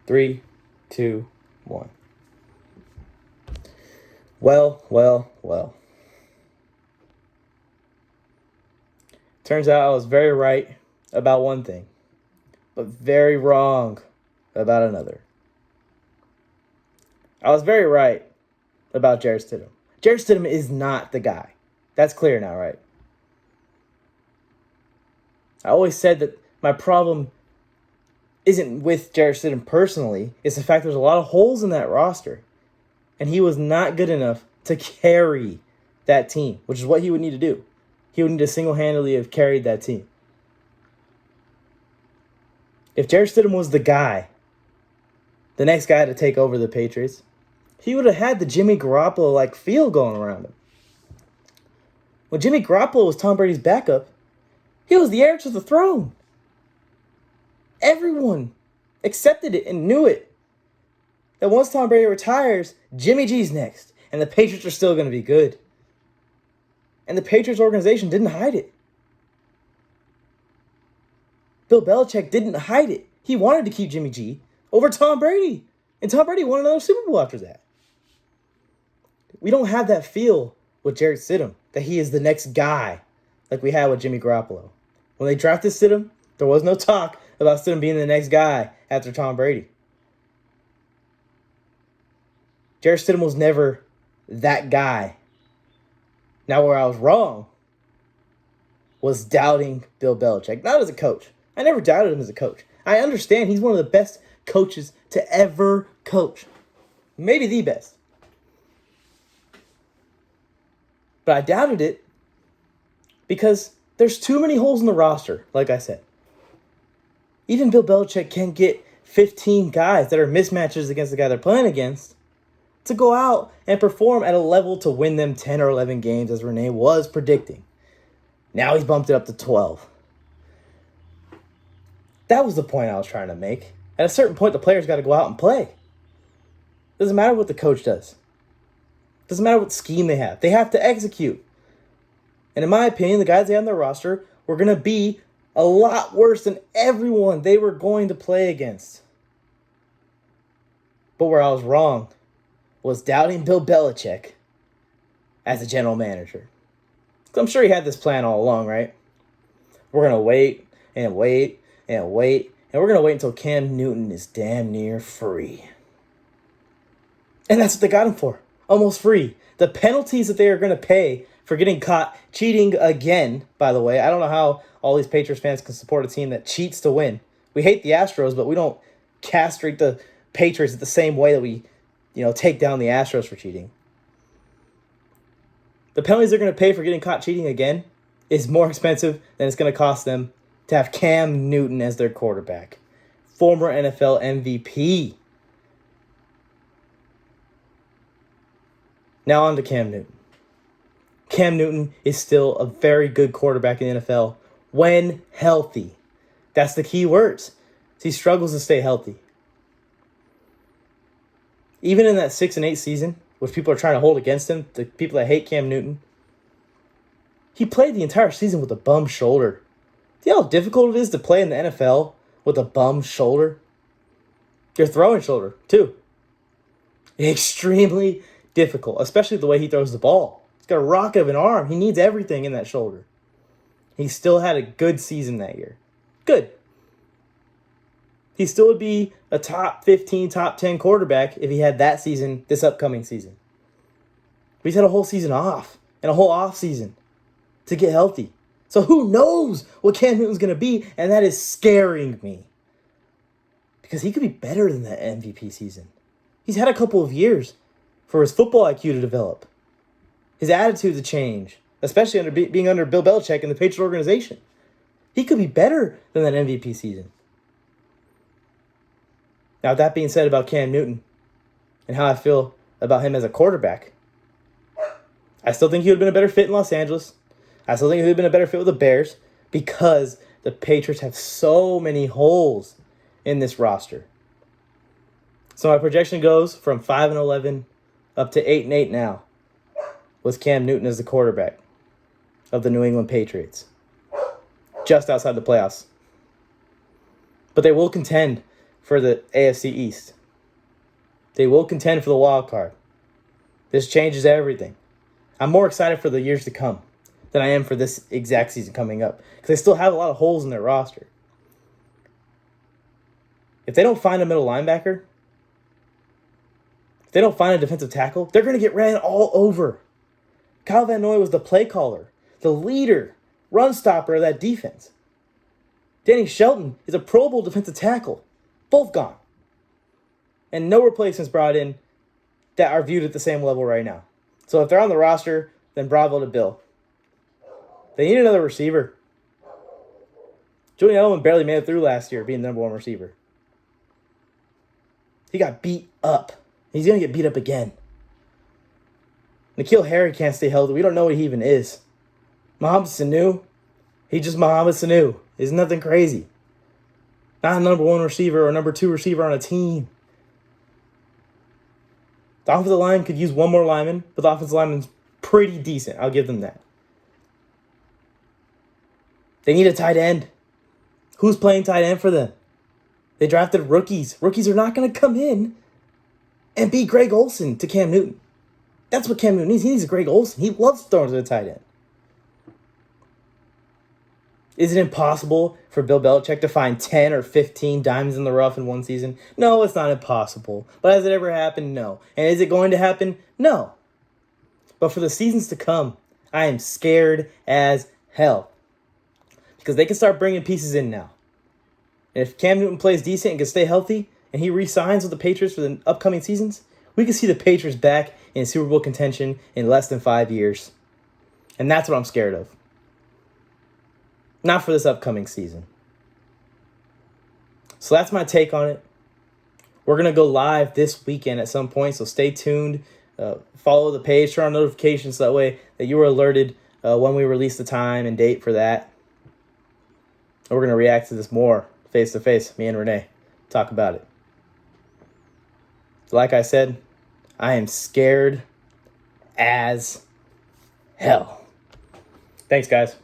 3, 2, 1. Well. Turns out I was very right about one thing, but very wrong about another. I was very right about Jarrett Stidham. Jarrett Stidham is not the guy. That's clear now, right? I always said that my problem isn't with Jarrett Stidham personally. It's the fact there's a lot of holes in that roster. And he was not good enough to carry that team, which is what he would need to do. He would need to single-handedly have carried that team. If Jarrett Stidham was the guy, the next guy to take over the Patriots, he would have had the Jimmy Garoppolo-like feel going around him. When Jimmy Garoppolo was Tom Brady's backup, he was the heir to the throne. Everyone accepted it and knew it. That once Tom Brady retires, Jimmy G's next, and the Patriots are still going to be good. And the Patriots organization didn't hide it. Bill Belichick didn't hide it. He wanted to keep Jimmy G over Tom Brady. And Tom Brady won another Super Bowl after that. We don't have that feel with Jarrett Stidham, that he is the next guy like we had with Jimmy Garoppolo. When they drafted Stidham, there was no talk about Stidham being the next guy after Tom Brady. Jarrett Stidham was never that guy. Now, where I was wrong was doubting Bill Belichick, not as a coach. I never doubted him as a coach. I understand he's one of the best coaches to ever coach. Maybe the best. But I doubted it because there's too many holes in the roster, like I said. Even Bill Belichick can get 15 guys that are mismatches against the guy they're playing against to go out and perform at a level to win them 10 or 11 games, as Renee was predicting. Now he's bumped it up to 12. That was the point I was trying to make. At a certain point, the players got to go out and play. Doesn't matter what the coach does. Doesn't matter what scheme they have. They have to execute. And in my opinion, the guys they have on their roster were going to be a lot worse than everyone they were going to play against. But where I was wrong was doubting Bill Belichick as a general manager. I'm sure he had this plan all along, right? We're going to wait, and we're going to wait until Cam Newton is damn near free. And that's what they got him for. Almost free. The penalties that they are going to pay for getting caught cheating again, by the way. I don't know how all these Patriots fans can support a team that cheats to win. We hate the Astros, but we don't castrate the Patriots the same way that we take down the Astros for cheating. The penalties they're going to pay for getting caught cheating again is more expensive than it's going to cost them to have Cam Newton as their quarterback. Former NFL MVP. Now on to Cam Newton. Cam Newton is still a very good quarterback in the NFL when healthy. That's the key words. He struggles to stay healthy. Even in that 6-8 season, which people are trying to hold against him, the people that hate Cam Newton, he played the entire season with a bum shoulder. Do you know how difficult it is to play in the NFL with a bum shoulder? Your throwing shoulder, too. Extremely difficult, especially the way he throws the ball. He's got a rocket of an arm. He needs everything in that shoulder. He still had a good season that year. Good. He still would be a top 15, top 10 quarterback if he had that season, this upcoming season. But he's had a whole season off and a whole off season to get healthy. So who knows what Cam Newton's going to be, and that is scaring me. Because he could be better than that MVP season. He's had a couple of years for his football IQ to develop. His attitude to change, especially being under Bill Belichick and the Patriots organization. He could be better than that MVP season. Now, with that being said about Cam Newton and how I feel about him as a quarterback, I still think he would have been a better fit in Los Angeles. I still think he would have been a better fit with the Bears because the Patriots have so many holes in this roster. So my projection goes from 5-11 up to 8-8 now with Cam Newton as the quarterback of the New England Patriots. Just outside the playoffs. But they will contend for the AFC East. They will contend for the wild card. This changes everything. I'm more excited for the years to come than I am for this exact season coming up, because they still have a lot of holes in their roster. If they don't find a middle linebacker, if they don't find a defensive tackle, they're going to get ran all over. Kyle Van Noy was the play caller, the leader, run stopper of that defense. Danny Shelton is a Pro Bowl defensive tackle. Both gone. And no replacements brought in that are viewed at the same level right now. So if they're on the roster, then bravo to Bill. They need another receiver. Julian Edelman barely made it through last year being the number one receiver. He got beat up. He's going to get beat up again. N'Keal Harry can't stay healthy. We don't know what he even is. Mohamed Sanu, he's just Mohamed Sanu. He's nothing crazy. Not a number one receiver or number two receiver on a team. The offensive line could use one more lineman, but the offensive lineman's pretty decent. I'll give them that. They need a tight end. Who's playing tight end for them? They drafted rookies. Rookies are not going to come in and be Greg Olsen to Cam Newton. That's what Cam Newton needs. He needs a Greg Olsen. He loves throwing to the tight end. Is it impossible for Bill Belichick to find 10 or 15 diamonds in the rough in one season? No, it's not impossible. But has it ever happened? No. And is it going to happen? No. But for the seasons to come, I am scared as hell. Because they can start bringing pieces in now. And if Cam Newton plays decent and can stay healthy, and he re-signs with the Patriots for the upcoming seasons, we can see the Patriots back in Super Bowl contention in less than 5 years. And that's what I'm scared of. Not for this upcoming season. So that's my take on it. We're going to go live this weekend at some point, so stay tuned. Follow the page, turn on notifications so that way that you are alerted when we release the time and date for that. And we're going to react to this more face-to-face, me and Renee. Talk about it. Like I said, I am scared as hell. Thanks, guys.